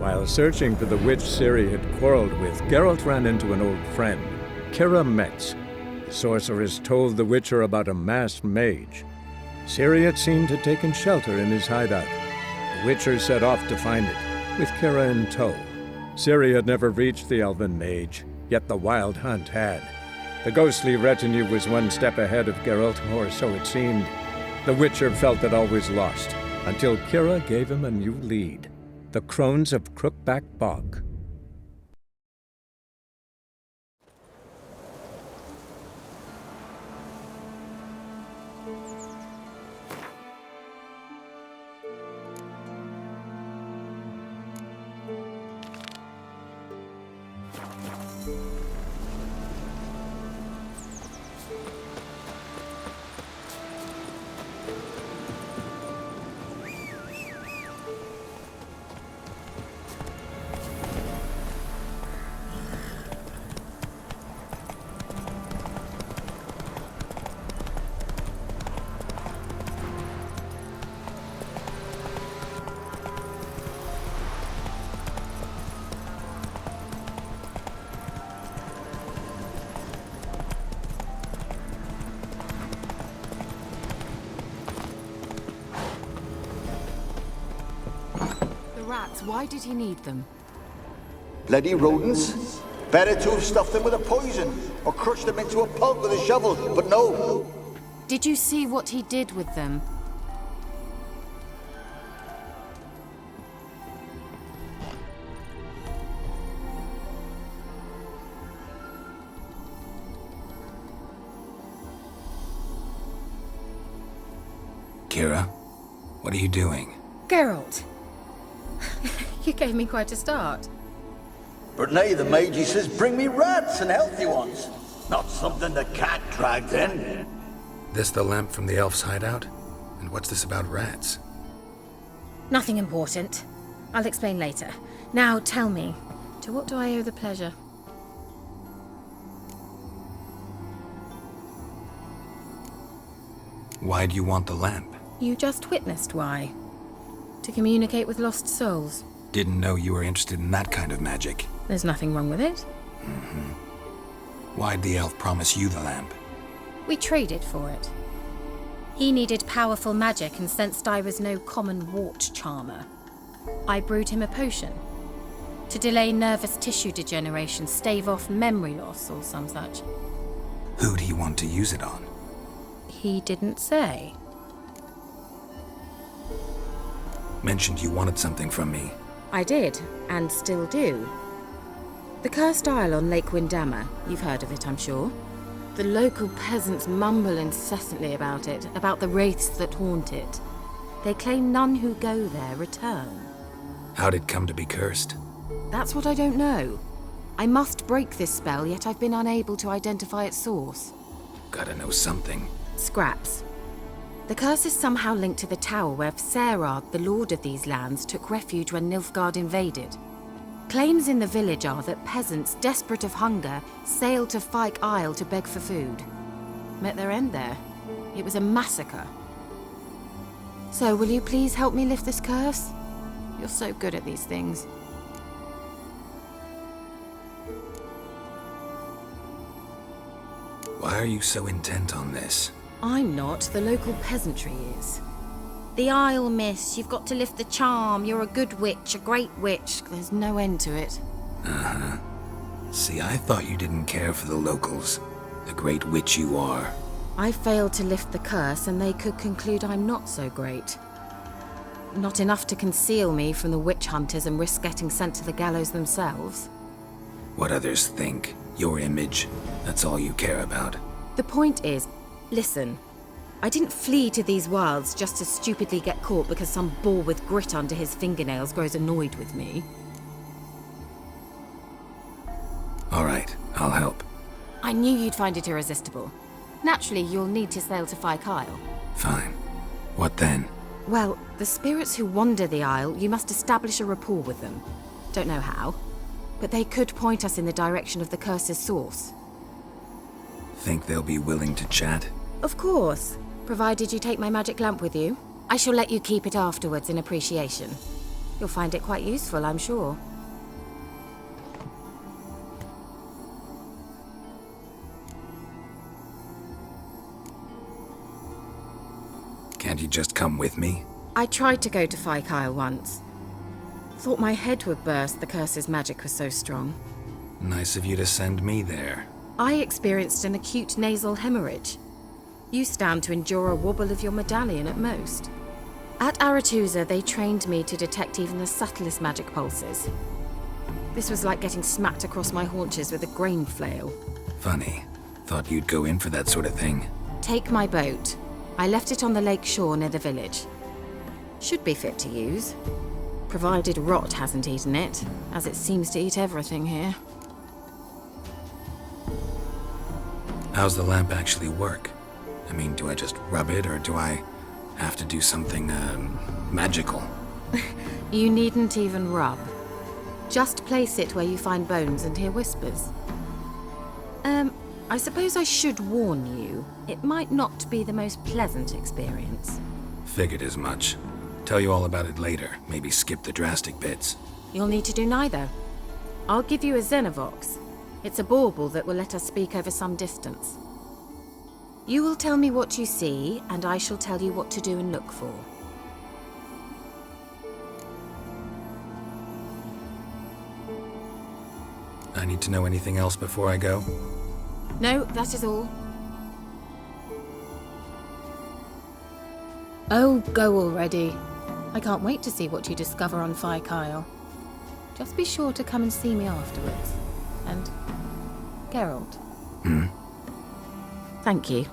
While searching for the witch Ciri had quarreled with, Geralt ran into an old friend, Kira Metz. The sorceress told the Witcher about a masked mage. Ciri had seemed to have taken shelter in his hideout. The Witcher set off to find it, with Kira in tow. Ciri had never reached the elven mage, yet the wild hunt had. The ghostly retinue was one step ahead of Geralt, or so it seemed. The Witcher felt that all was lost, until Kira gave him a new lead. The Crones of Crookback Bog. Rats, why did he need them? Bloody rodents. Better to have stuffed them with a poison, or crushed them into a pulp with a shovel, but no. Did you see what he did with them? Kira, what are you doing? Geralt! You gave me quite a start. But nay, the mage, he says, bring me rats and healthy ones. Not something the cat dragged in. This the lamp from the elf's hideout? And what's this about rats? Nothing important. I'll explain later. Now tell me, to what do I owe the pleasure? Why do you want the lamp? You just witnessed why. To communicate with lost souls. Didn't know you were interested in that kind of magic. There's nothing wrong with it. Why'd the elf promise you the lamp? We traded for it. He needed powerful magic and sensed I was no common wart charmer. I brewed him a potion. To delay nervous tissue degeneration, stave off memory loss or some such. Who'd he want to use it on? He didn't say. Mentioned you wanted something from me. I did, and still do. The cursed isle on Lake Windammer. You've heard of it, I'm sure. The local peasants mumble incessantly about it, about the wraiths that haunt it. They claim none who go there return. How'd it come to be cursed? That's what I don't know. I must break this spell, yet I've been unable to identify its source. Gotta know something. Scraps. The curse is somehow linked to the tower where Serard, the lord of these lands, took refuge when Nilfgaard invaded. Claims in the village are that peasants, desperate of hunger, sailed to Fyke Isle to beg for food. Met their end there. It was a massacre. So, will you please help me lift this curse? You're so good at these things. Why are you so intent on this? I'm not, the local peasantry is. The Isle, miss, you've got to lift the charm. You're a good witch, a great witch. There's no end to it. See, I thought you didn't care for the locals. The great witch you are. I failed to lift the curse, and they could conclude I'm not so great. Not enough to conceal me from the witch hunters and risk getting sent to the gallows themselves. What others think, your image, that's all you care about. The point is, listen, I didn't flee to these wilds just to stupidly get caught because some boar with grit under his fingernails grows annoyed with me. All right, I'll help. I knew you'd find it irresistible. Naturally, you'll need to sail to Fyke Isle. Fine. What then? Well, the spirits who wander the Isle, you must establish a rapport with them. Don't know how, but they could point us in the direction of the curse's source. Think they'll be willing to chat? Of course, provided you take my magic lamp with you. I shall let you keep it afterwards in appreciation. You'll find it quite useful, I'm sure. Can't you just come with me? I tried to go to Phykeil once. Thought my head would burst, the curse's magic was so strong. Nice of you to send me there. I experienced an acute nasal hemorrhage. You stand to endure a wobble of your medallion at most. At Aretusa, they trained me to detect even the subtlest magic pulses. This was like getting smacked across my haunches with a grain flail. Funny. Thought you'd go in for that sort of thing. Take my boat. I left it on the lake shore near the village. Should be fit to use. Provided rot hasn't eaten it, as it seems to eat everything here. How's the lamp actually work? I mean, do I just rub it, or do I have to do something, magical? You needn't even rub. Just place it where you find bones and hear whispers. I suppose I should warn you, it might not be the most pleasant experience. Figured as much. Tell you all about it later, maybe skip the drastic bits. You'll need to do neither. I'll give you a Xenovox. It's a bauble that will let us speak over some distance. You will tell me what you see, and I shall tell you what to do and look for. I need to know anything else before I go? No, that is all. Oh, go already. I can't wait to see what you discover on Phykeil. Just be sure to come and see me afterwards. And Geralt. Thank you.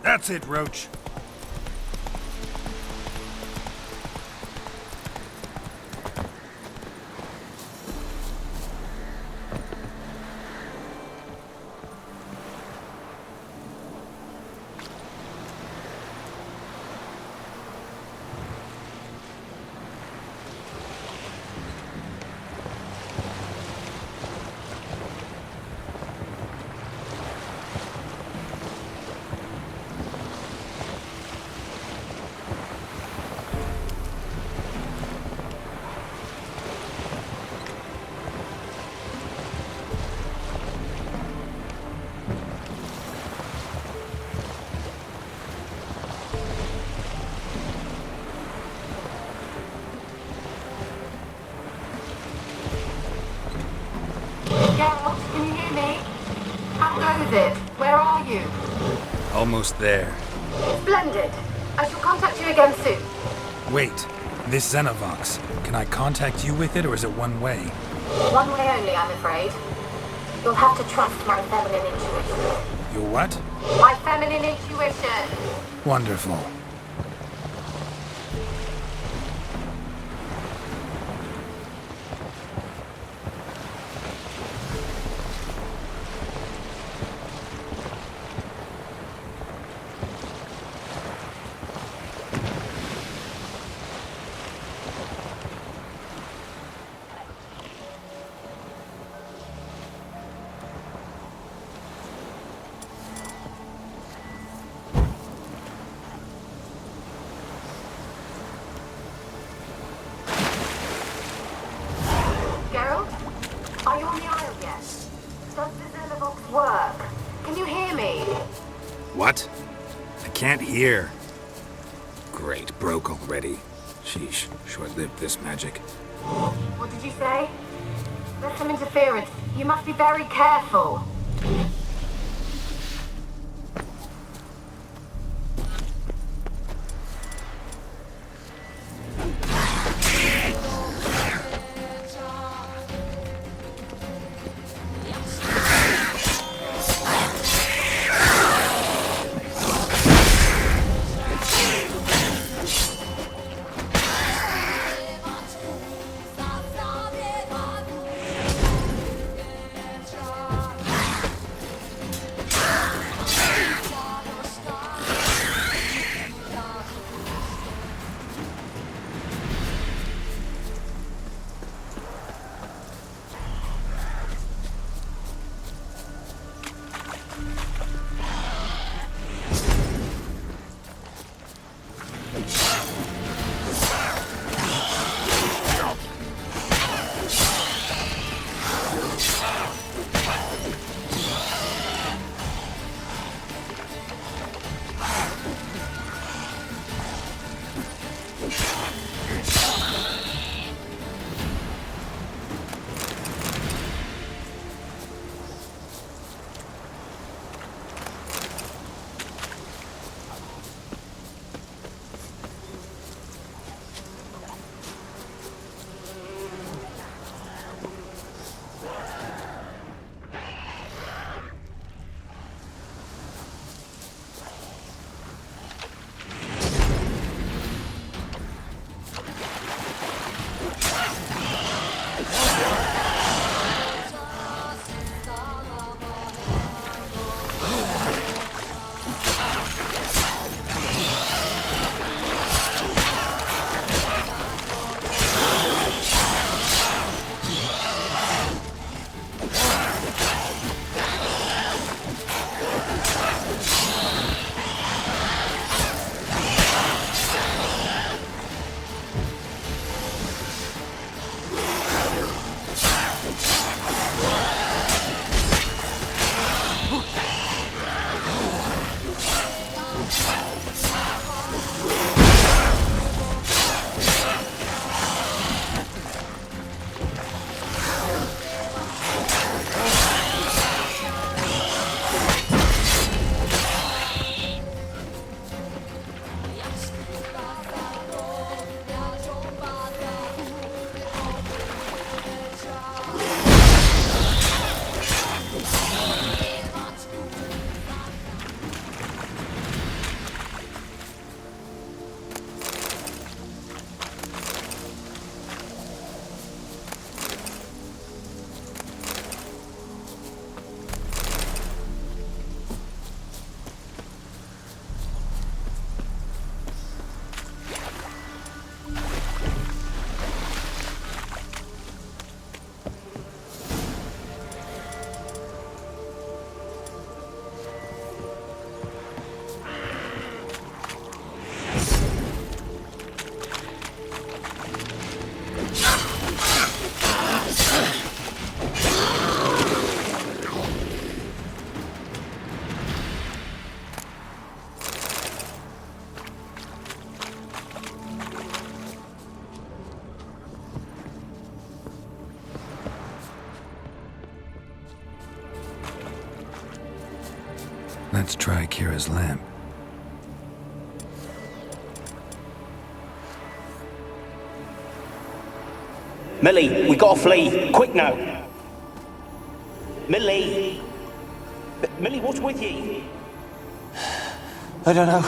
That's it, Roach. Geralt, can you hear me? How goes it? Where are you? Almost there. Splendid. I shall contact you again soon. Wait, this Xenovox. Can I contact you with it, or is it one way? One way only, I'm afraid. You'll have to trust my feminine intuition. Your what? My feminine intuition. Wonderful. Geralt? Are you on the isle yet? Does the Xenovox work? Can you hear me? What? I can't hear. Great, broke already. Sheesh, short-lived this magic. What did you say? There's some interference. You must be very careful. Let's try Kira's lamp. Millie, we gotta flee. Quick now. Millie. Millie, what's with you? I don't know.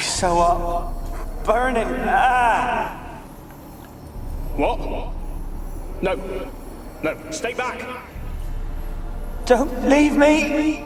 So what? Burning. Ah! What? No. No, stay back. Don't leave me!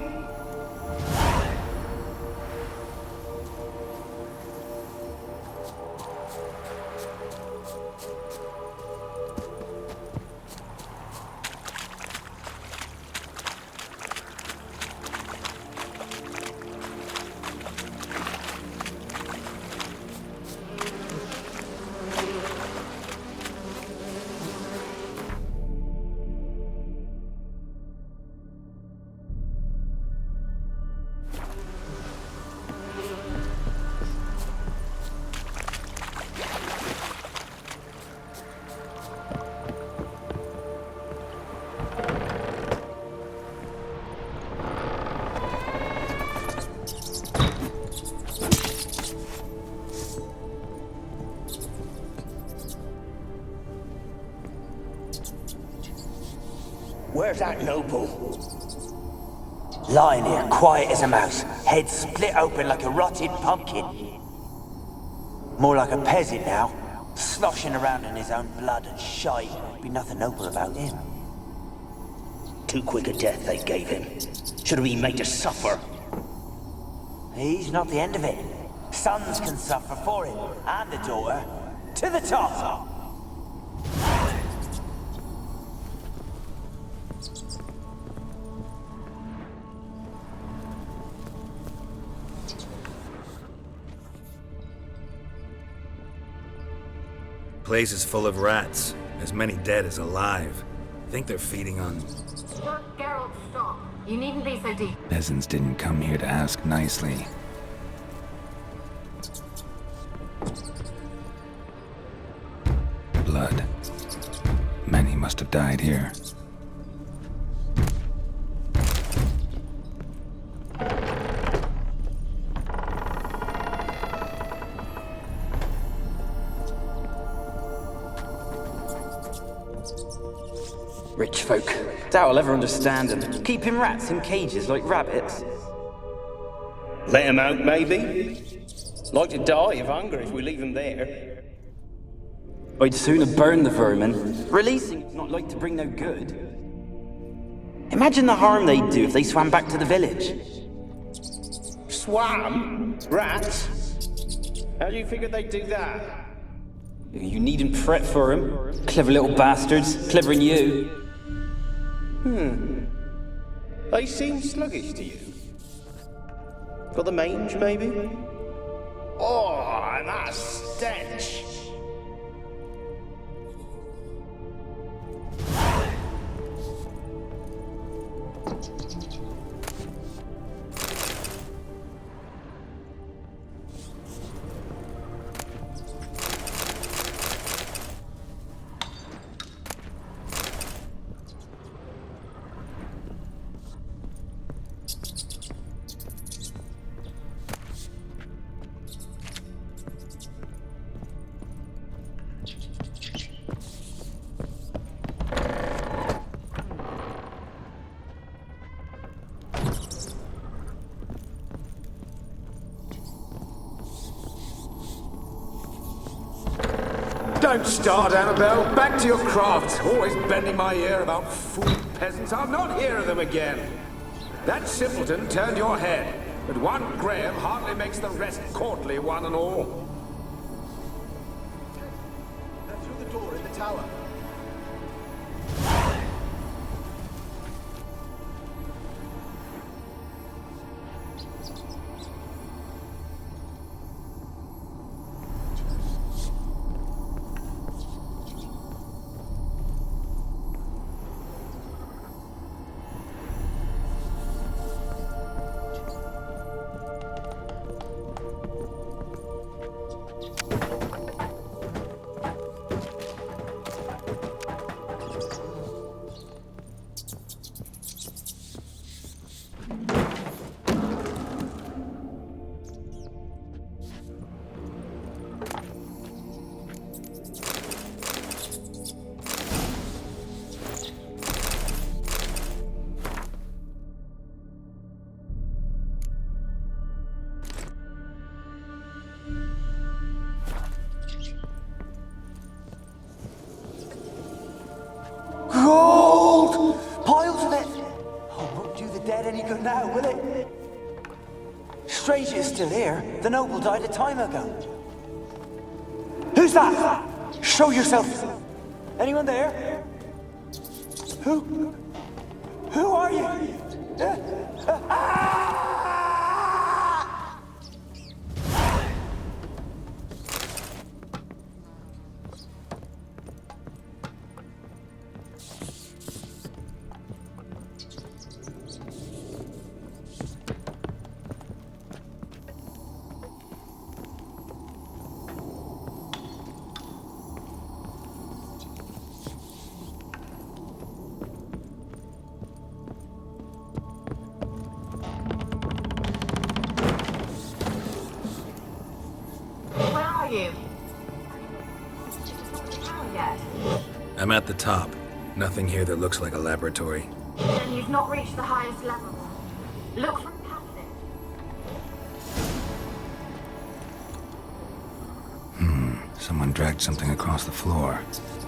Where's that noble? Lying here, quiet as a mouse, head split open like a rotted pumpkin. More like a peasant now, sloshing around in his own blood and shite. Be nothing noble about him. Too quick a death they gave him. Should have been made to suffer. He's not the end of it. Sons can suffer for him, and the daughter. To the top! Place is full of rats. As many dead as alive. Think they're feeding on... Geralt, stop. You needn't be so deep. Peasants didn't come here to ask nicely. Blood. Many must have died here. Rich folk. Doubt I'll ever understand them. Keeping rats in cages like rabbits. Let him out, maybe? Like to die of hunger if we leave him there. I'd sooner burn the vermin. Releasing not like to bring no good. Imagine the harm they'd do if they swam back to the village. Swam? Rats? How do you figure they'd do that? You needn't fret for them. Clever little bastards. Clever than you. They seem sluggish to you. Got the mange, maybe? Oh, and that stench! Don't start, Annabelle. Back to your craft. Always bending my ear about fool peasants. I'll not hear of them again. That simpleton turned your head, but one Graham hardly makes the rest courtly, one and all. Through the door in the tower. dead any good now, will it? Strange it's still here. The noble died a time ago. Who's that? Show yourself. Anyone there? Who are you? I'm at the top. Nothing here that looks like a laboratory. Then you've not reached the highest level. Look from past it. Someone dragged something across the floor.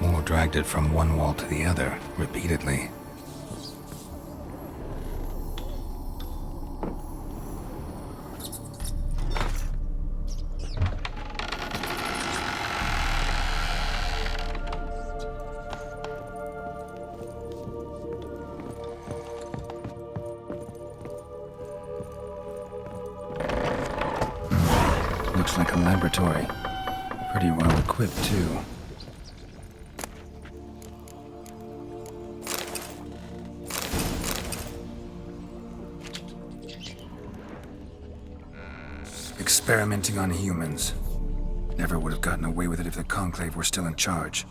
Or dragged it from one wall to the other, repeatedly. Looks like a laboratory. Pretty well equipped, too. Experimenting on humans. Never would have gotten away with it if the Conclave were still in charge.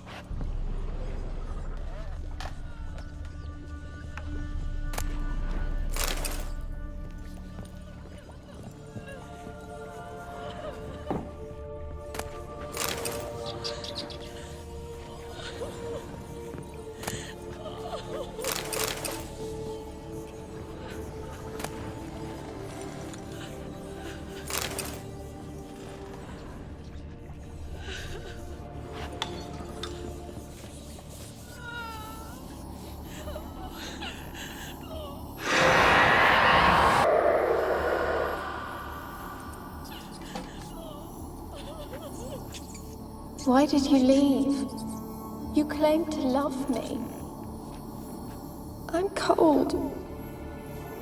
Why did you leave? You claimed to love me. I'm cold.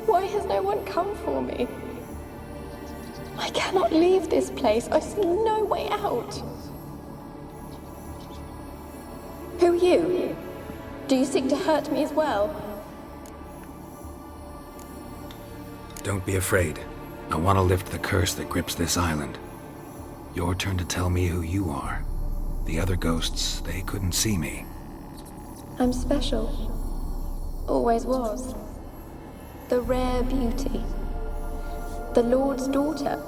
Why has no one come for me? I cannot leave this place. I see no way out. Who are you? Do you seek to hurt me as well? Don't be afraid. I want to lift the curse that grips this island. Your turn to tell me who you are. The other ghosts, they couldn't see me. I'm special. Always was. The rare beauty. The Lord's daughter.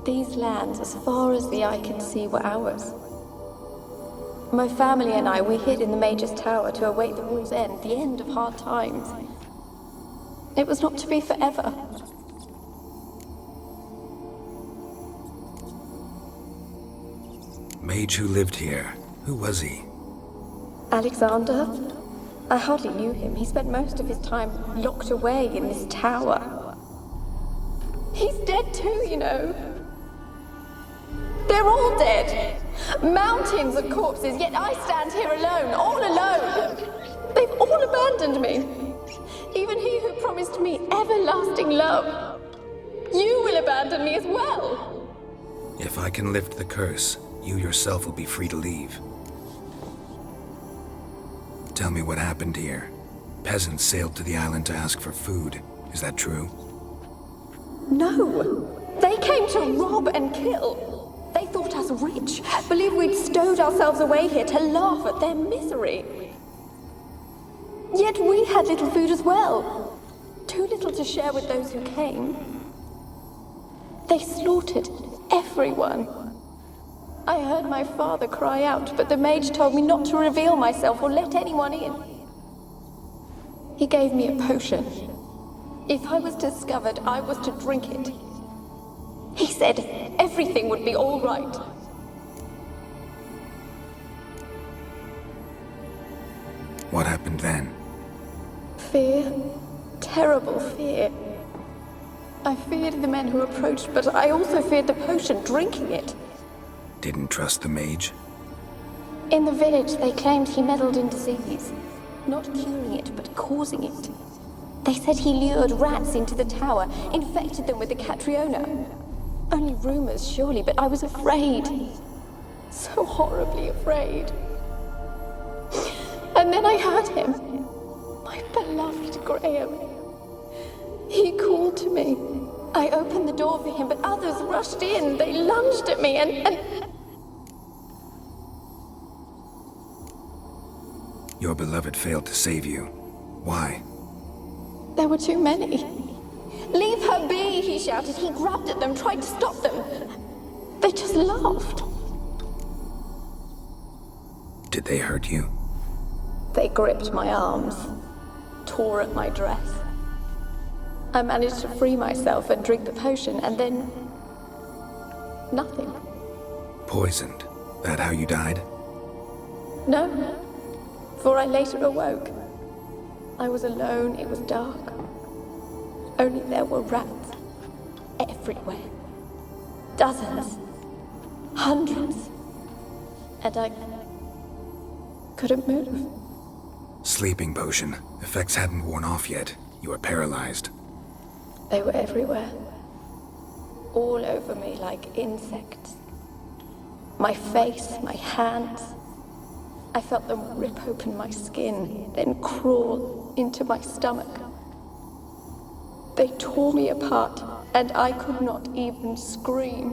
These lands, as far as the eye can see, were ours. My family and I, we hid in the Major's Tower to await the war's end, the end of hard times. It was not to be forever. Mage who lived here. Who was he? Alexander? I hardly knew him. He spent most of his time locked away in this tower. He's dead too, you know. They're all dead. Mountains of corpses, yet I stand here alone, all alone. They've all abandoned me. Even he who promised me everlasting love. You will abandon me as well. If I can lift the curse, you yourself will be free to leave. Tell me what happened here. Peasants sailed to the island to ask for food. Is that true? No. They came to rob and kill. They thought us rich, believed we'd stowed ourselves away here to laugh at their misery. Yet we had little food as well. Too little to share with those who came. They slaughtered everyone. I heard my father cry out, but the mage told me not to reveal myself or let anyone in. He gave me a potion. If I was discovered, I was to drink it. He said everything would be all right. What happened then? Fear, terrible fear. I feared the men who approached, but I also feared the potion, drinking it. Didn't trust the mage? In the village, they claimed he meddled in disease. Not curing it, but causing it. They said he lured rats into the tower, infected them with the Catriona. Only rumors, surely, but I was afraid. So horribly afraid. And then I heard him. My beloved Graham. He called to me. I opened the door for him, but others rushed in. They lunged at me and... Your beloved failed to save you. Why? There were too many. Leave her be, he shouted. He grabbed at them, tried to stop them. They just laughed. Did they hurt you? They gripped my arms, tore at my dress. I managed to free myself and drink the potion, and then... nothing. Poisoned? That how you died? No, for I later awoke. I was alone, it was dark. Only there were rats everywhere. Dozens. Hundreds. And I couldn't move. Sleeping potion. Effects hadn't worn off yet. You were paralyzed. They were everywhere. All over me like insects. My face, my hands. I felt them rip open my skin, then crawl into my stomach. They tore me apart, and I could not even scream.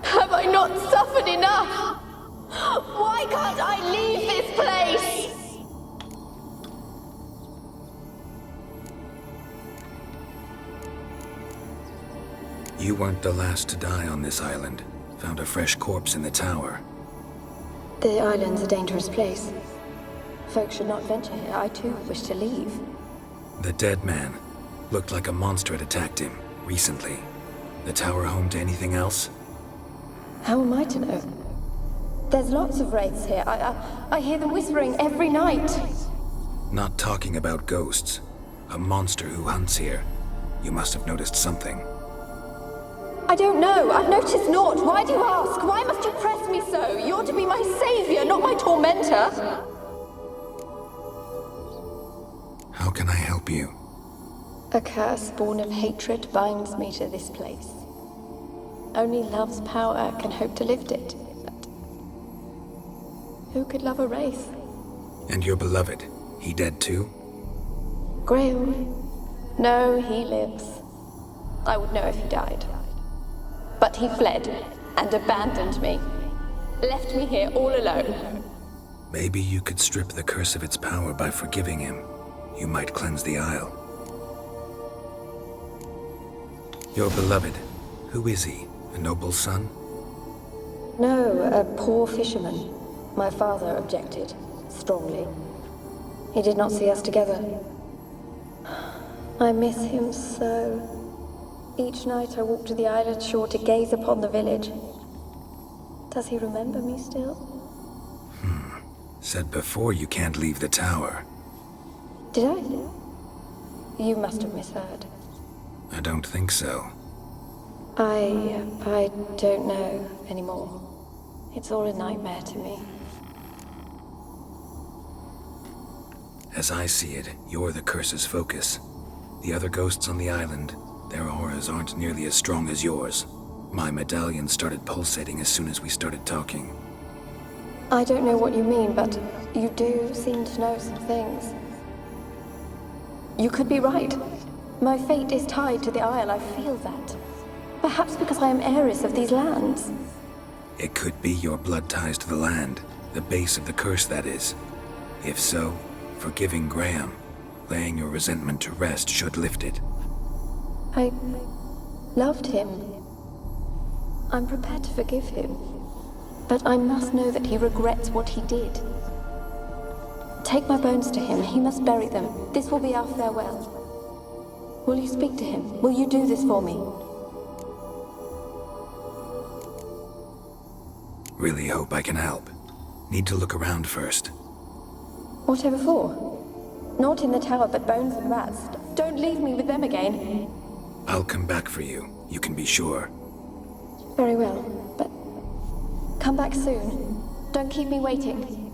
Have I not suffered enough? Why can't I leave this place? You weren't the last to die on this island. Found a fresh corpse in the tower. The island's a dangerous place. Folks should not venture here. I too wish to leave. The dead man. Looked like a monster had attacked him, recently. The tower home to anything else? How am I to know? There's lots of wraiths here. I hear them whispering every night. Not talking about ghosts. A monster who hunts here. You must have noticed something. I don't know. I've noticed naught. Why do you ask? Why must you press me so? You're to be my savior, not my tormentor. How can I help you? A curse born of hatred binds me to this place. Only love's power can hope to lift it. But who could love a wraith? And your beloved, he dead too? Graham? No, he lives. I would know if he died. But he fled and abandoned me. Left me here all alone. Maybe you could strip the curse of its power by forgiving him. You might cleanse the Isle. Your beloved, who is he? A noble son? No, a poor fisherman. My father objected, strongly. He did not see us together. I miss him so. Each night I walk to the island shore to gaze upon the village. Does he remember me still? Said before you can't leave the tower. Did I? You must have misheard. I don't think so. I don't know anymore. It's all a nightmare to me. As I see it, you're the curse's focus. The other ghosts on the island, their auras aren't nearly as strong as yours. My medallion started pulsating as soon as we started talking. I don't know what you mean, but you do seem to know some things. You could be right. My fate is tied to the Isle, I feel that. Perhaps because I am heiress of these lands. It could be your blood ties to the land, the base of the curse, that is. If so, forgiving Graham, laying your resentment to rest should lift it. I loved him. I'm prepared to forgive him. But I must know that he regrets what he did. Take my bones to him. He must bury them. This will be our farewell. Will you speak to him? Will you do this for me? Really hope I can help. Need to look around first. Whatever for? Not in the tower, but bones and rats. Don't leave me with them again. I'll come back for you. You can be sure. Very well, but come back soon. Don't keep me waiting.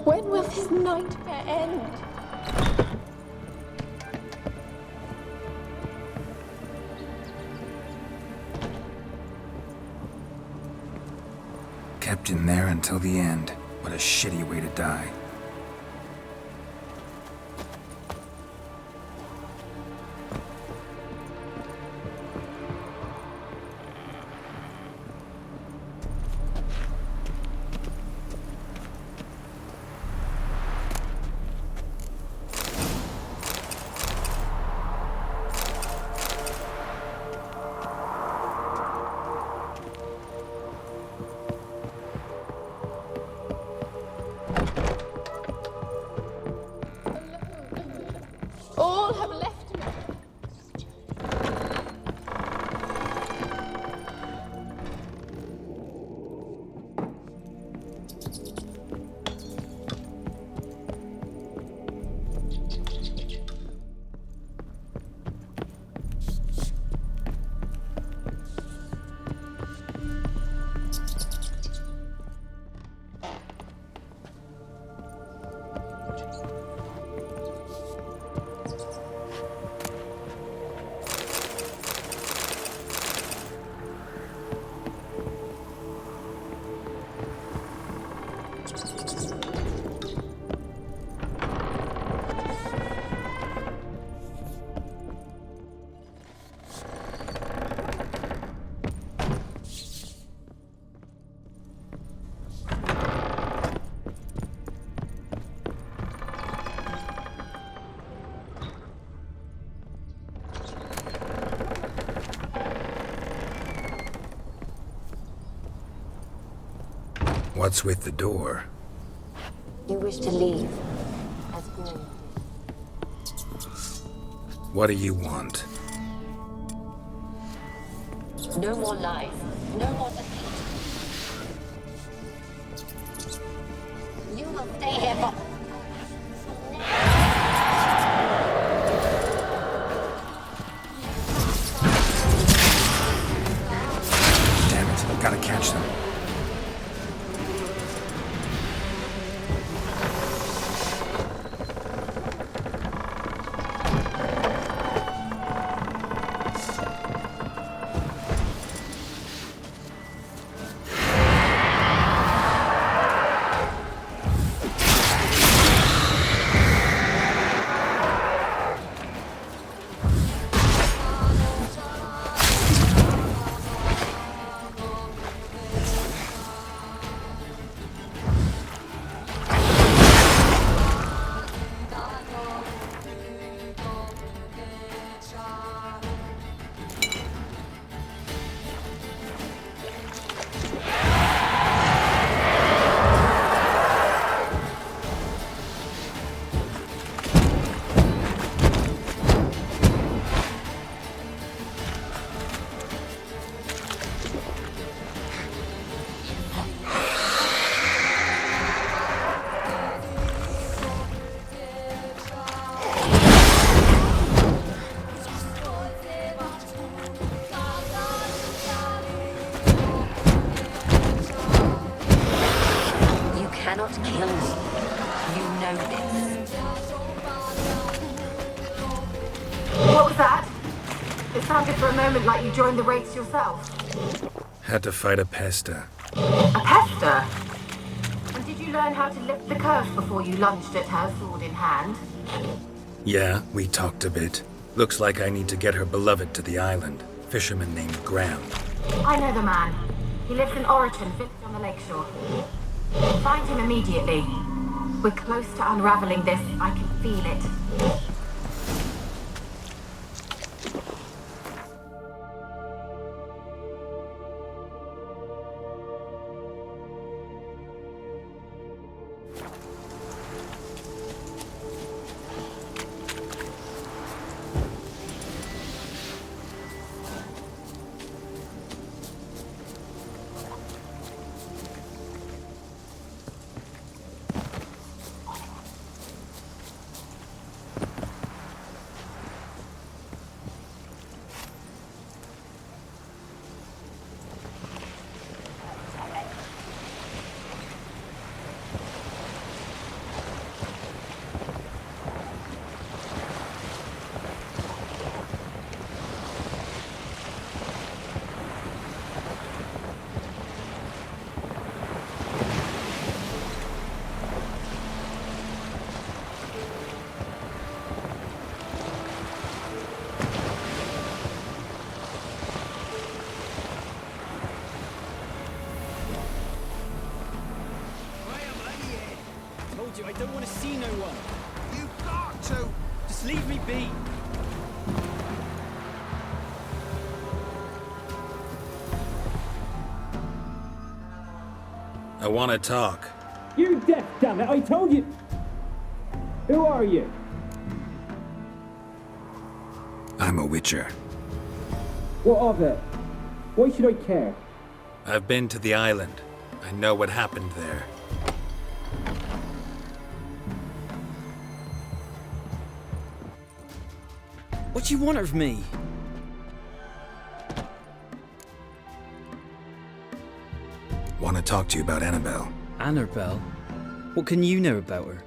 When will this nightmare end? Kept in there until the end. What a shitty way to die. All have left me. What's with the door? You wish to leave, as Gloria What do you want? did. No more lies. No more deceit. You will stay here for... Damn it, gotta catch them. that? It sounded for a moment like you joined the race yourself. Had to fight a pester. A pester? And did you learn how to lift the curse before you lunged at her, sword in hand? Yeah, we talked a bit. Looks like I need to get her beloved to the island. Fisherman named Graham. I know the man. He lives in Oriton, village on the lakeshore. Find him immediately. We're close to unraveling this. I can feel it. I don't want to see no one. You've got to. Just leave me be. I want to talk. You're deaf, damn it. I told you. Who are you? I'm a witcher. What of it? Why should I care? I've been to the island. I know what happened there. What do you want of me? Want to talk to you about Annabelle. Annabelle? What can you know about her?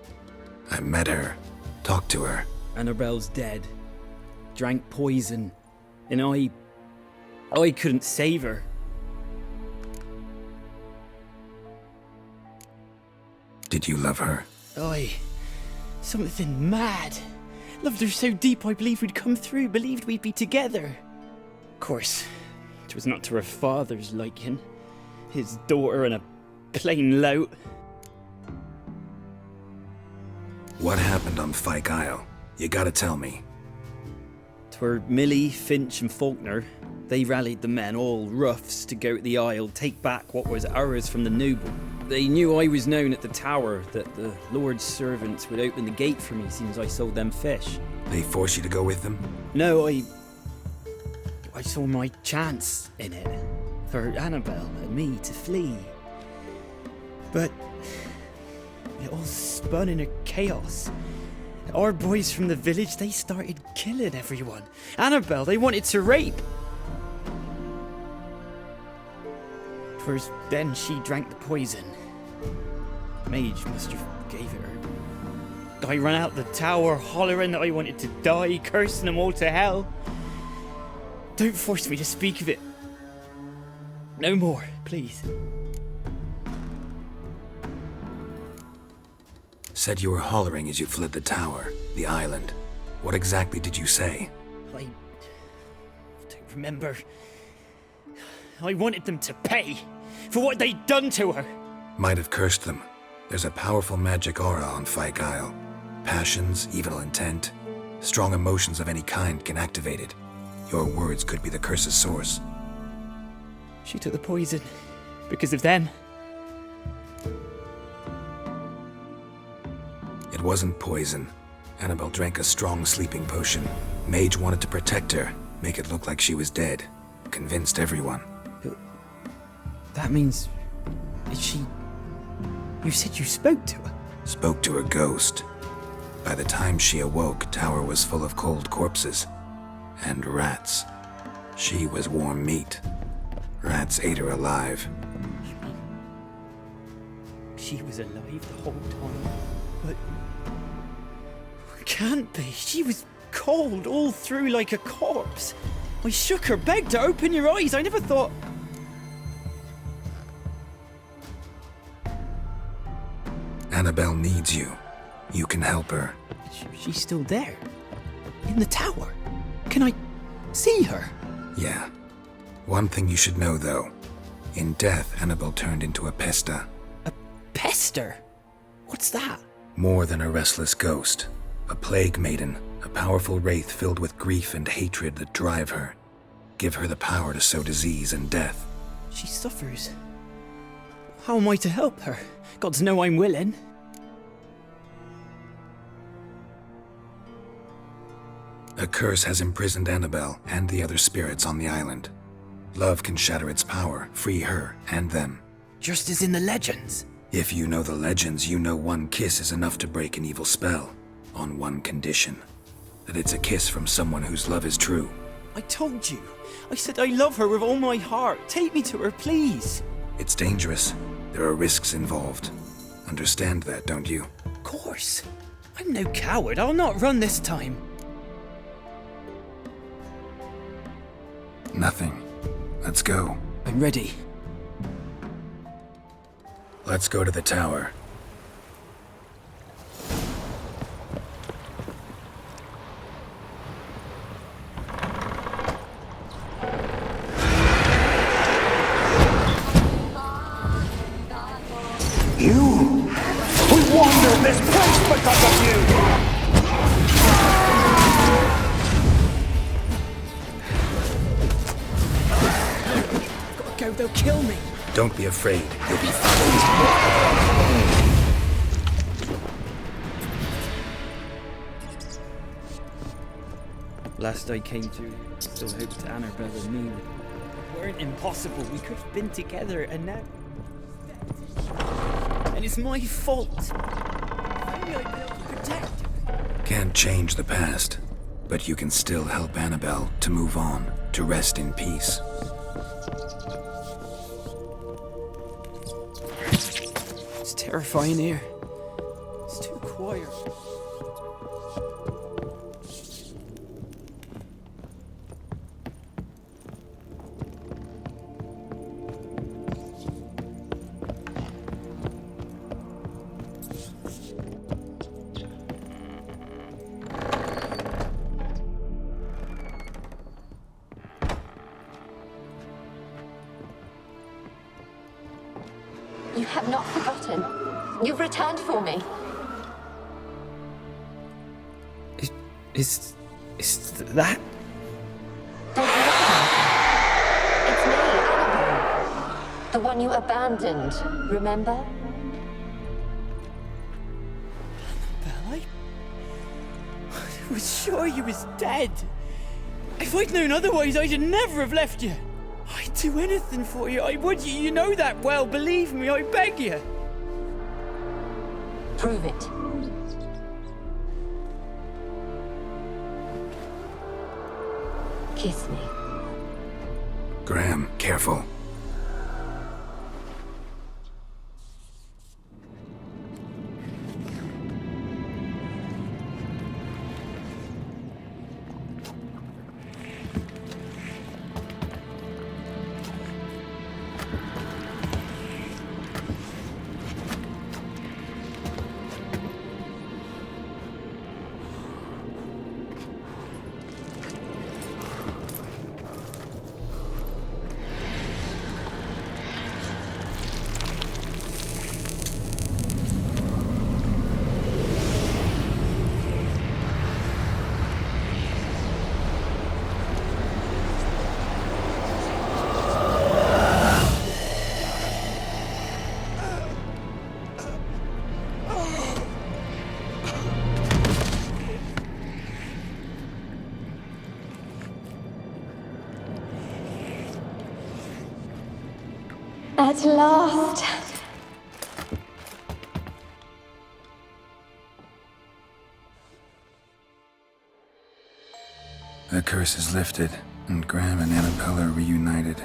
I met her. Talked to her. Annabelle's dead. Drank poison. And I couldn't save her. Did you love her? Something mad. Loved her so deep I believed we'd come through, believed we'd be together. Of course, it was not to her father's liking. His daughter and a plain lout. What happened on Fyke Isle? You gotta tell me. 'Twere Millie, Finch and Faulkner. They rallied the men, all roughs, to go to the Isle, take back what was ours from the noble. They knew I was known at the tower, that the Lord's servants would open the gate for me as soon as I sold them fish. They forced you to go with them? No, I saw my chance in it. For Annabelle and me to flee. But it all spun in a chaos. Our boys from the village, they started killing everyone. Annabelle, they wanted to rape. 'Twas then she drank the poison. Mage must have gave it her. I ran out the tower hollering that I wanted to die, cursing them all to hell. Don't force me to speak of it. No more, please. Said you were hollering as you fled the tower, the island. What exactly did you say? I don't remember. I wanted them to pay for what they'd done to her. Might have cursed them. There's a powerful magic aura on Fyke Isle. Passions, evil intent, strong emotions of any kind can activate it. Your words could be the curse's source. She took the poison because of them. It wasn't poison. Annabelle drank a strong sleeping potion. Mage wanted to protect her, make it look like she was dead. Convinced everyone. But that means... is she... You said you spoke to her? Spoke to her ghost. By the time she awoke, tower was full of cold corpses. And rats. She was warm meat. Rats ate her alive. She was alive the whole time? But... Can't be. She was cold all through like a corpse. I shook her, begged her, open your eyes. I never thought... Annabelle needs you. You can help her. She's still there. In the tower. Can I see her? Yeah. One thing you should know, though. In death, Annabelle turned into a pesta. A pester? What's that? More than a restless ghost. A plague maiden. A powerful wraith filled with grief and hatred that drive her. Give her the power to sow disease and death. She suffers. How am I to help her? Gods know I'm willing. A curse has imprisoned Annabelle and the other spirits on the island. Love can shatter its power, free her and them. Just as in the legends. If you know the legends, you know one kiss is enough to break an evil spell. On one condition. That it's a kiss from someone whose love is true. I told you. I said I love her with all my heart. Take me to her, please. It's dangerous. There are risks involved. Understand that, don't you? Of course. I'm no coward. I'll not run this time. Nothing. Let's go. I'm ready. Let's go to the tower. You! We wander this place because of you! Gotta go, they'll kill me. Don't be afraid. You'll be fine. Last I came to, still hoped Annabelle and me weren't impossible. We could have been together, and now... And it's my fault. If only I'd been able to protect her. Can't change the past, but you can still help Annabelle to move on, to rest in peace. It's terrifying here. It's too quiet. You have not forgotten. You've returned for me. Is that? Don't look. It's me, Annabelle. The one you abandoned, remember? Annabelle, I was sure you was dead. If I'd known otherwise, I'd never have left you. I'd do anything for you. I would. You know that well. Believe me, I beg you. Prove it. Kiss me. Graham, careful. At last. The curse is lifted, and Graham and Annabelle are reunited.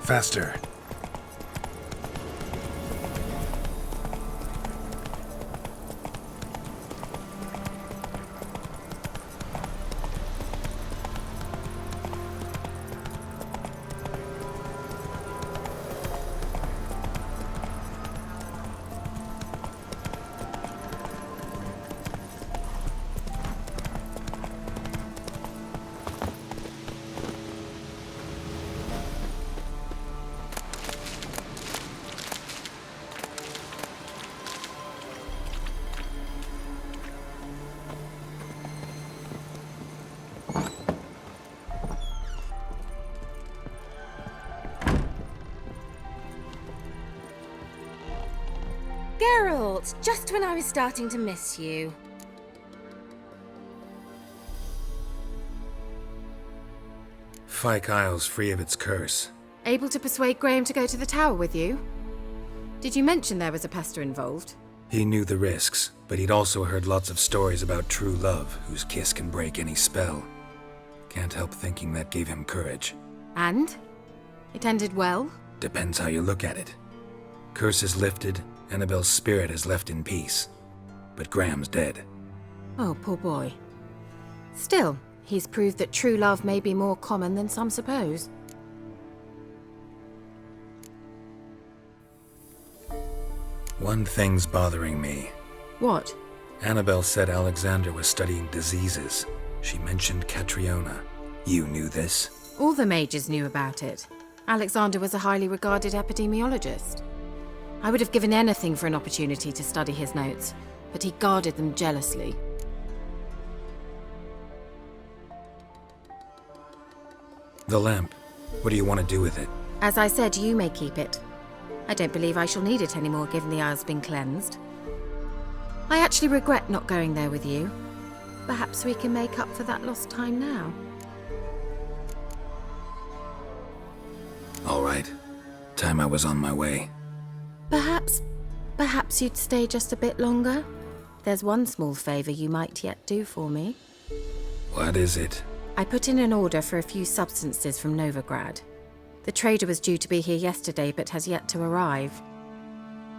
Faster. Geralt, just when I was starting to miss you. Fyke Isle's free of its curse. Able to persuade Graham to go to the tower with you? Did you mention there was a pester involved? He knew the risks, but he'd also heard lots of stories about true love, whose kiss can break any spell. Can't help thinking that gave him courage. And? It ended well? Depends how you look at it. Curse is lifted, Annabelle's spirit is left in peace. But Graham's dead. Oh, poor boy. Still, he's proved that true love may be more common than some suppose. One thing's bothering me. What? Annabelle said Alexander was studying diseases. She mentioned Catriona. You knew this? All the mages knew about it. Alexander was a highly regarded epidemiologist. I would have given anything for an opportunity to study his notes, but he guarded them jealously. The lamp. What do you want to do with it? As I said, you may keep it. I don't believe I shall need it anymore, given the Isle's been cleansed. I actually regret not going there with you. Perhaps we can make up for that lost time now. All right. Time I was on my way. Perhaps you'd stay just a bit longer? There's one small favor you might yet do for me. What is it? I put in an order for a few substances from Novigrad. The trader was due to be here yesterday, but has yet to arrive.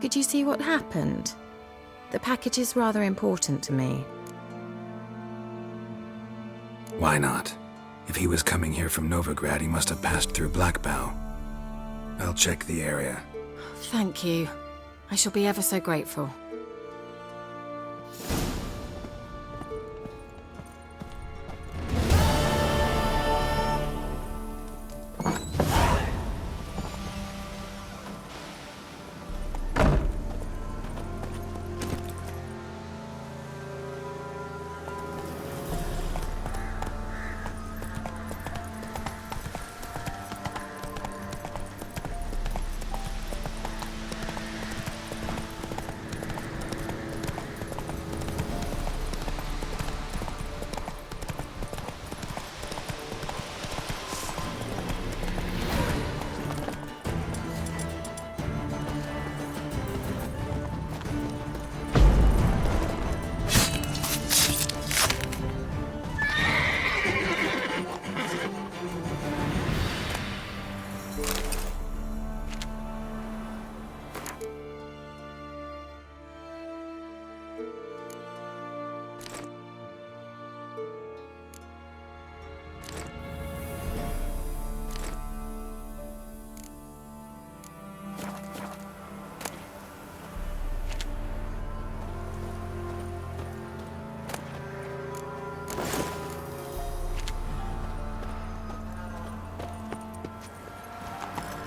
Could you see what happened? The package is rather important to me. Why not? If he was coming here from Novigrad, he must have passed through Blackbow. I'll check the area. Thank you. I shall be ever so grateful.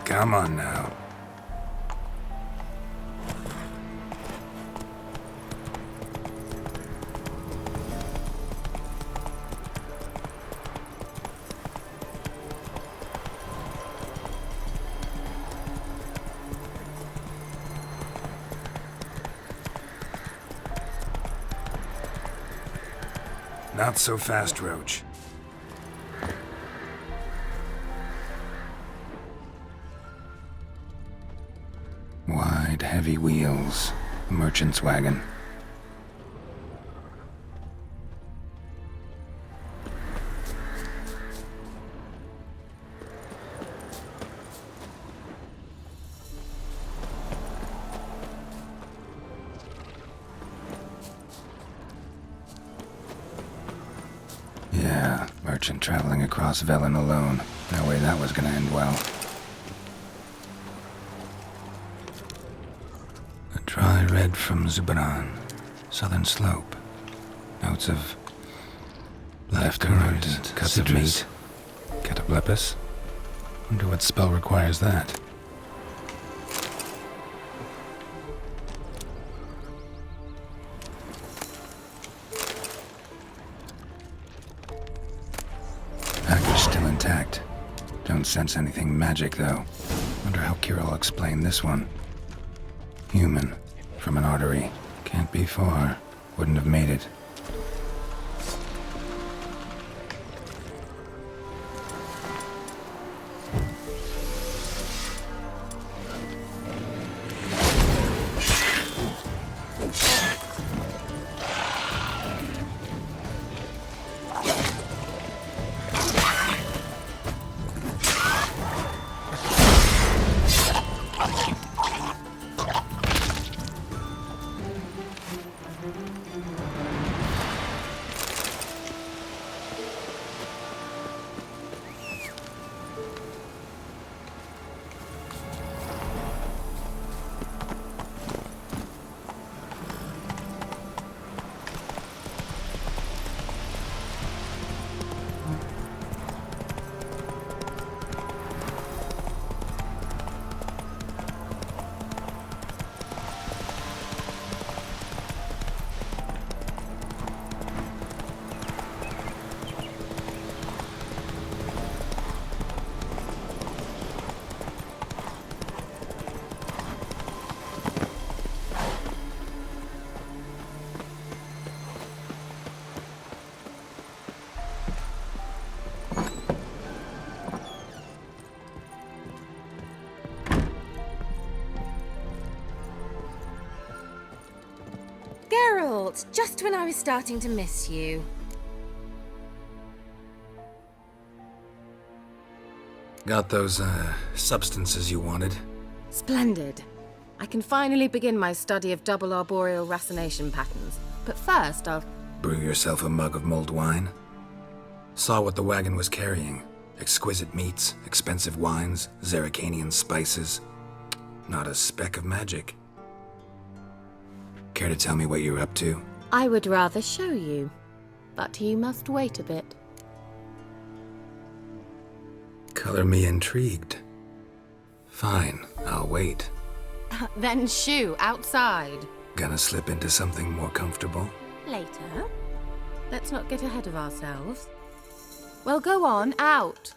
Come on now. Not so fast, Roach. Wide, heavy wheels. Merchant's wagon. Yeah, merchant traveling across Velen alone. No way that was gonna end well. A dry red from Zubaran, southern slope. Notes of left-current and cuts of meat. Cataplepis? Wonder what spell requires that. Package still intact. Don't sense anything magic, though. Wonder how Kira will explain this one. Human. From an artery. Can't be far. Wouldn't have made it. Geralt, just when I was starting to miss you. Got those, substances you wanted? Splendid. I can finally begin my study of double arboreal racination patterns. But first, I'll... Brew yourself a mug of mulled wine? Saw what the wagon was carrying. Exquisite meats, expensive wines, Zerrikanian spices. Not a speck of magic. Care to tell me what you're up to? I would rather show you, but you must wait a bit. Color me intrigued. Fine, I'll wait. Then shoo, outside. Gonna slip into something more comfortable? Later. Let's not get ahead of ourselves. Well, go on, out.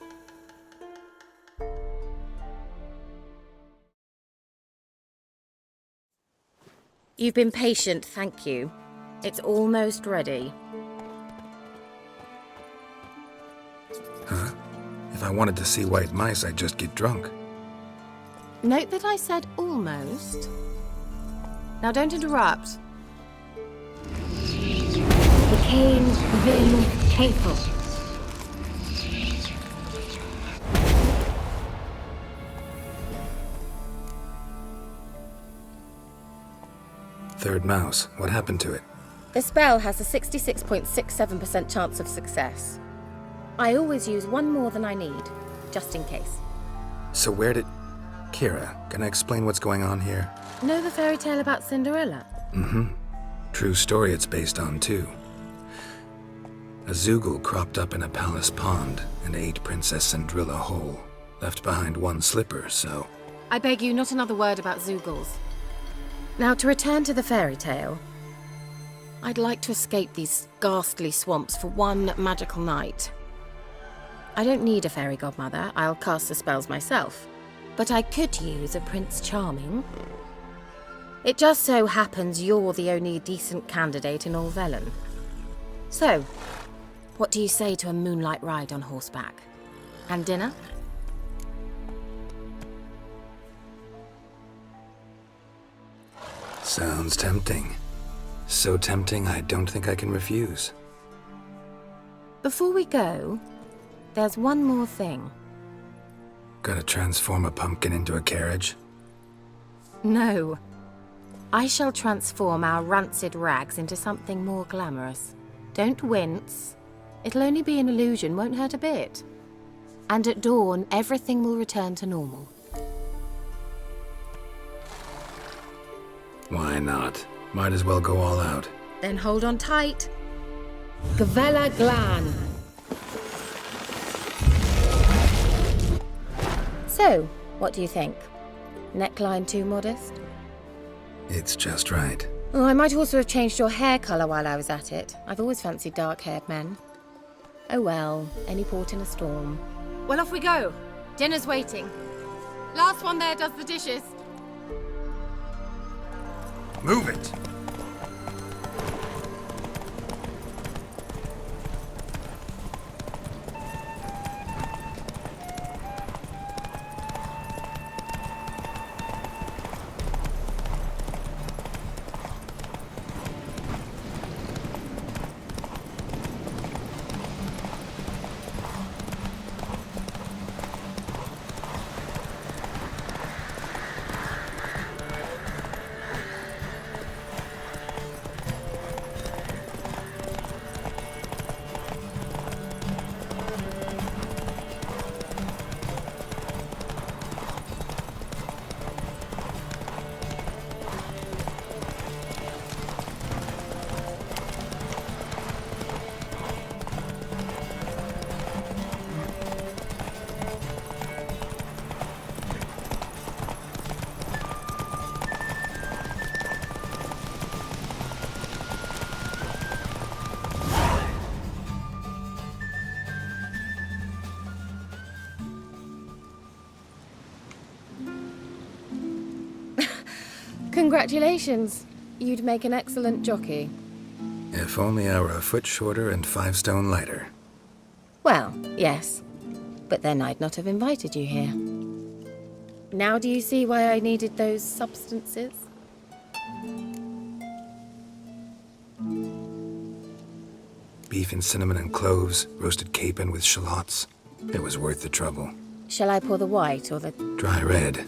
You've been patient, thank you. It's almost ready. Huh? If I wanted to see white mice, I'd just get drunk. Note that I said almost. Now don't interrupt. Became capable. Third mouse. What happened to it? The spell has a 66.67% chance of success. I always use one more than I need, just in case. So where did... Kira, can I explain what's going on here? Know the fairy tale about Cinderella? Mm-hmm. True story it's based on, too. A Zoogle cropped up in a palace pond and ate Princess Cinderella whole. Left behind one slipper, so... I beg you, not another word about Zoogles. Now, to return to the fairy tale, I'd like to escape these ghastly swamps for one magical night. I don't need a fairy godmother, I'll cast the spells myself. But I could use a Prince Charming. It just so happens you're the only decent candidate in all Velen. So, what do you say to a moonlight ride on horseback? And dinner? Sounds tempting. So tempting, I don't think I can refuse. Before we go, there's one more thing. Gotta transform a pumpkin into a carriage? No. I shall transform our rancid rags into something more glamorous. Don't wince. It'll only be an illusion, won't hurt a bit. And at dawn, everything will return to normal. Why not? Might as well go all out. Then hold on tight. Gavella Glan. So, what do you think? Neckline too modest? It's just right. Oh, I might also have changed your hair colour while I was at it. I've always fancied dark-haired men. Oh well, any port in a storm. Well, off we go. Dinner's waiting. Last one there does the dishes. Move it! Congratulations. You'd make an excellent jockey. If only I were a foot shorter and 5 stone lighter. Well, yes. But then I'd not have invited you here. Now do you see why I needed those substances? Beef and cinnamon and cloves, roasted capon with shallots. It was worth the trouble. Shall I pour the white or the... Dry red,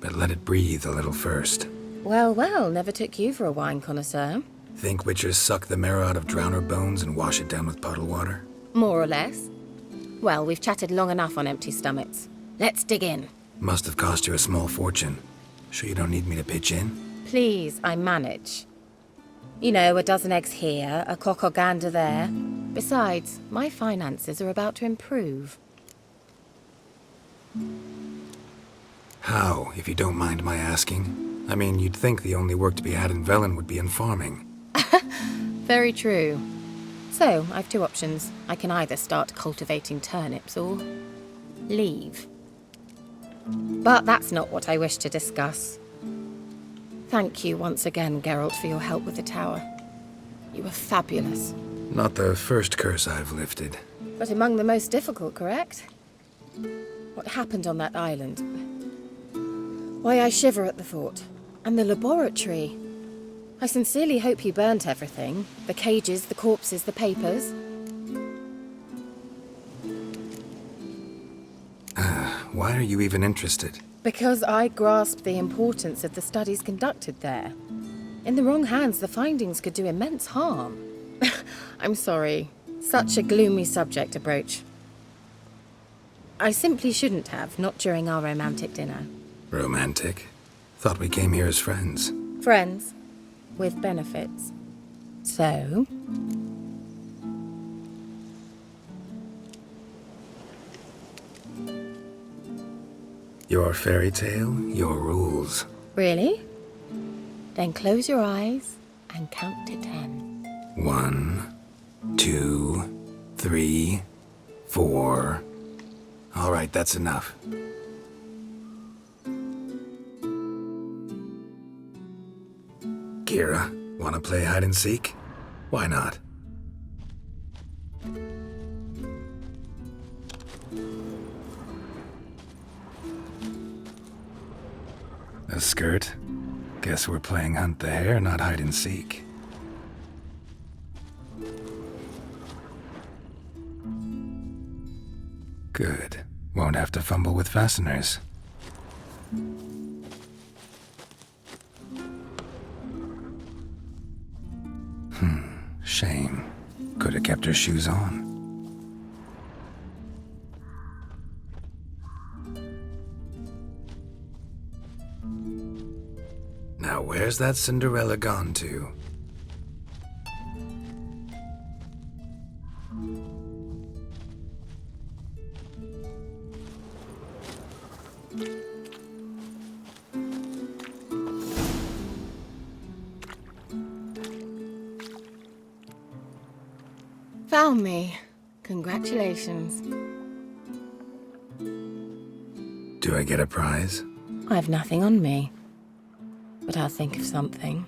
but let it breathe a little first. Well, well, never took you for a wine connoisseur. Think witchers suck the marrow out of drowner bones and wash it down with puddle water? More or less. Well, we've chatted long enough on empty stomachs. Let's dig in. Must have cost you a small fortune. Sure you don't need me to pitch in? Please, I manage. You know, a dozen eggs here, a cock or gander there. Besides, my finances are about to improve. How, if you don't mind my asking? I mean, you'd think the only work to be had in Velen would be in farming. Very true. So, I've 2 options. I can either start cultivating turnips or leave. But that's not what I wish to discuss. Thank you once again, Geralt, for your help with the tower. You were fabulous. Not the first curse I've lifted. But among the most difficult, correct? What happened on that island? Why, I shiver at the thought. And the laboratory. I sincerely hope you burnt everything. The cages, the corpses, the papers. Why are you even interested? Because I grasped the importance of the studies conducted there. In the wrong hands, the findings could do immense harm. I'm sorry. Such a gloomy subject to broach. I simply shouldn't have, not during our romantic dinner. Romantic? Thought we came here as friends. Friends. With benefits. So... Your fairy tale, your rules. Really? Then close your eyes and count to 10. 1, 2, 3, 4. All right, that's enough. Kira, wanna play hide and seek? Why not? A skirt? Guess we're playing hunt the hare, not hide and seek. Good. Won't have to fumble with fasteners. Shame. Could have kept her shoes on. Where's that Cinderella gone to? Found me. Congratulations. Do I get a prize? I have nothing on me, but I'll think of something.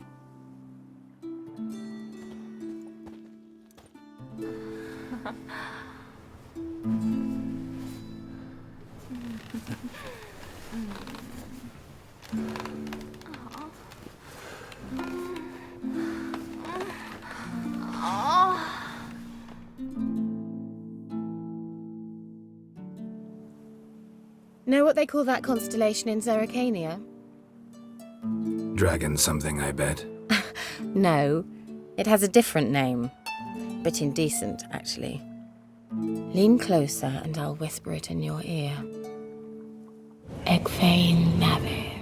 Know what they call that constellation in Zerrikania? Dragon something, I bet. No, it has a different name. Bit indecent, actually. Lean closer and I'll whisper it in your ear. Egfain Nave.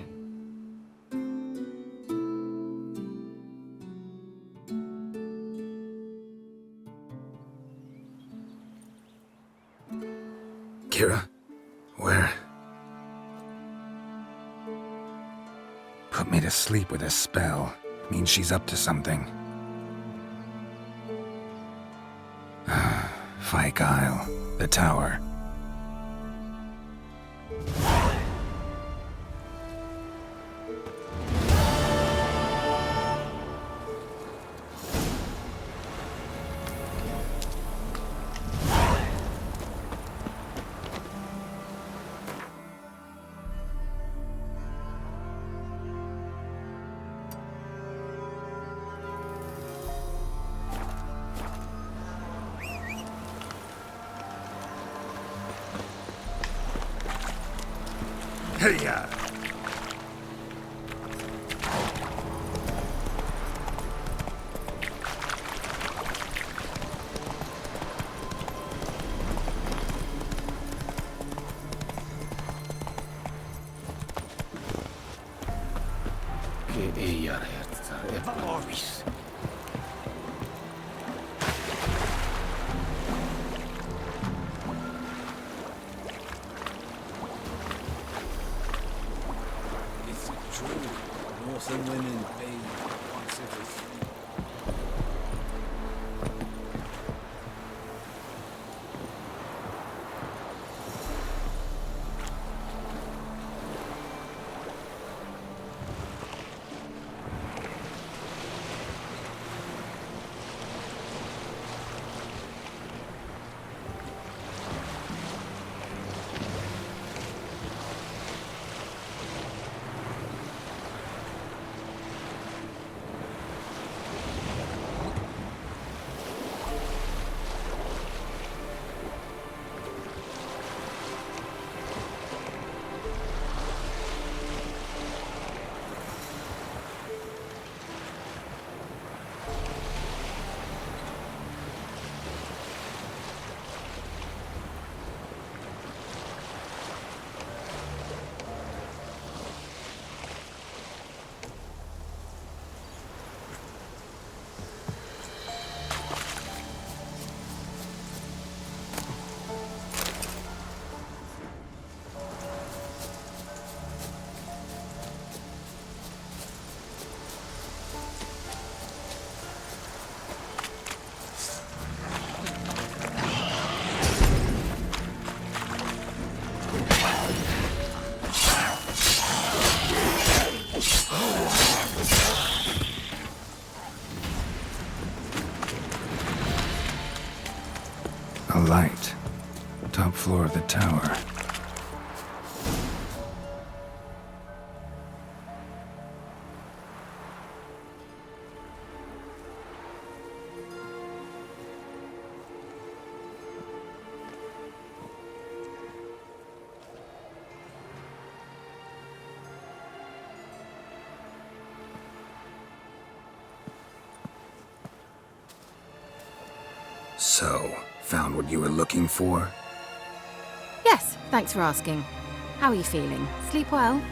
Kira? Where? Put me to sleep with a spell. Means she's up to something. Fyke Isle. The tower. Hey-ya! A light. Top floor of the tower. So, found what you were looking for? Yes, thanks for asking. How are you feeling? Sleep well?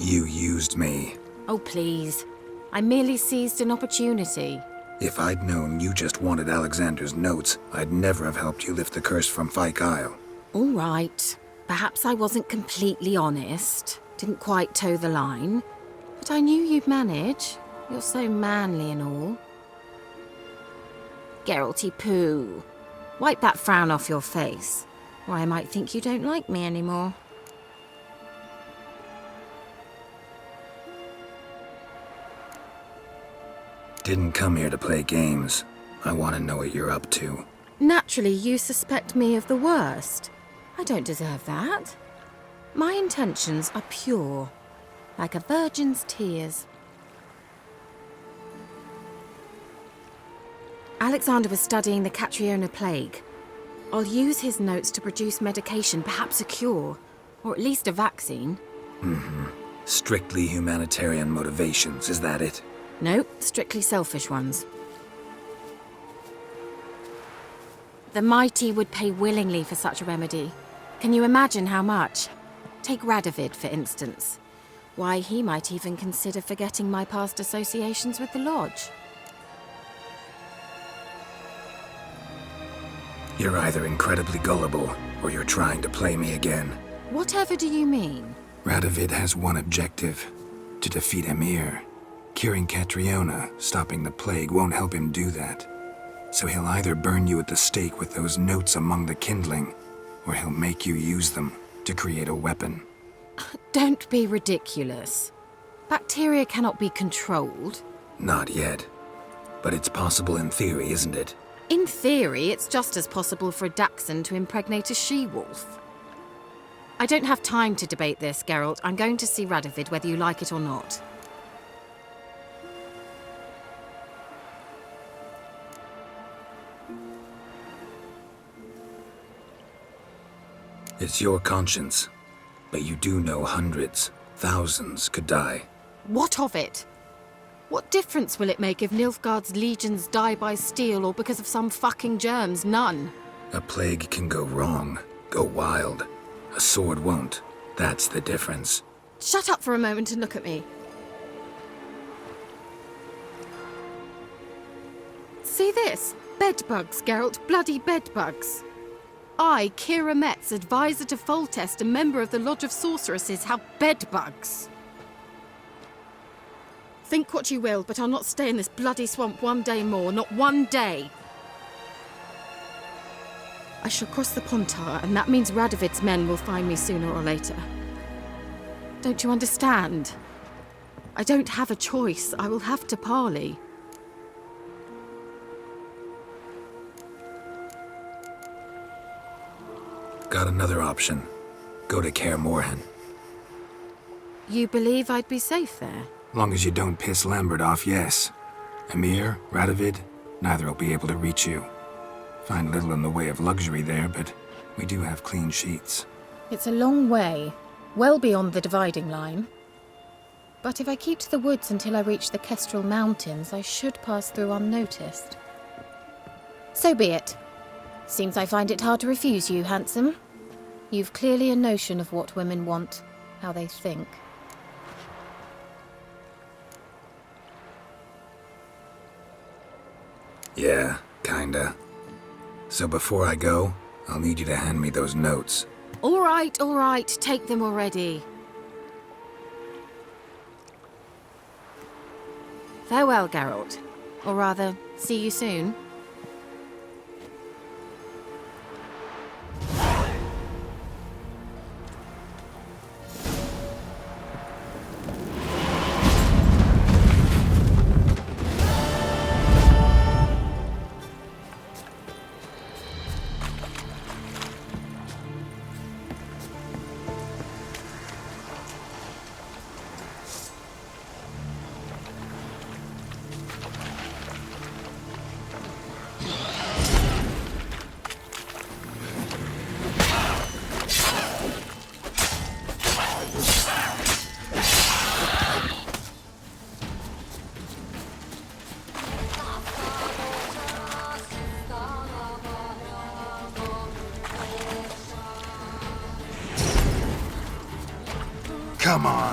You used me. Oh, please. I merely seized an opportunity. If I'd known you just wanted Alexander's notes, I'd never have helped you lift the curse from Fyke Isle. All right. Perhaps I wasn't completely honest. Didn't quite toe the line. But I knew you'd manage. You're so manly and all. Geralty poo. Wipe that frown off your face, or I might think you don't like me anymore. Didn't come here to play games. I want to know what you're up to. Naturally, you suspect me of the worst. I don't deserve that. My intentions are pure, like a virgin's tears. Alexander was studying the Catriona plague. I'll use his notes to produce medication, perhaps a cure, or at least a vaccine. Strictly humanitarian motivations, is that it? Nope, strictly selfish ones. The mighty would pay willingly for such a remedy. Can you imagine how much? Take Radovid, for instance. Why, he might even consider forgetting my past associations with the Lodge. You're either incredibly gullible, or you're trying to play me again. Whatever do you mean? Radovid has one objective: to defeat Emir. Curing Catriona, stopping the plague, won't help him do that. So he'll either burn you at the stake with those notes among the kindling, or he'll make you use them to create a weapon. Don't be ridiculous. Bacteria cannot be controlled. Not yet. But it's possible in theory, isn't it? In theory, it's just as possible for a Dachshund to impregnate a she-wolf. I don't have time to debate this, Geralt. I'm going to see Radovid whether you like it or not. It's your conscience. But you do know hundreds, thousands could die. What of it? What difference will it make if Nilfgaard's legions die by steel or because of some fucking germs? None. A plague can go wrong, go wild. A sword won't. That's the difference. Shut up for a moment and look at me. See this? Bedbugs, Geralt. Bloody bedbugs. I, Kira Metz, advisor to Foltest and member of the Lodge of Sorceresses, have bedbugs. Think what you will, but I'll not stay in this bloody swamp one day more, not one day. I shall cross the Pontar, and that means Radovid's men will find me sooner or later. Don't you understand? I don't have a choice. I will have to parley. Got another option. Go to Kaer Morhen. You believe I'd be safe there? Long as you don't piss Lambert off, yes. Emir, Radovid, neither will be able to reach you. Find little in the way of luxury there, but we do have clean sheets. It's a long way, well beyond the dividing line. But if I keep to the woods until I reach the Kestrel Mountains, I should pass through unnoticed. So be it. Seems I find it hard to refuse you, handsome. You've clearly a notion of what women want, how they think. Yeah, kinda. So before I go, I'll need you to hand me those notes. All right, take them already. Farewell, Geralt. Or rather, see you soon. Come on.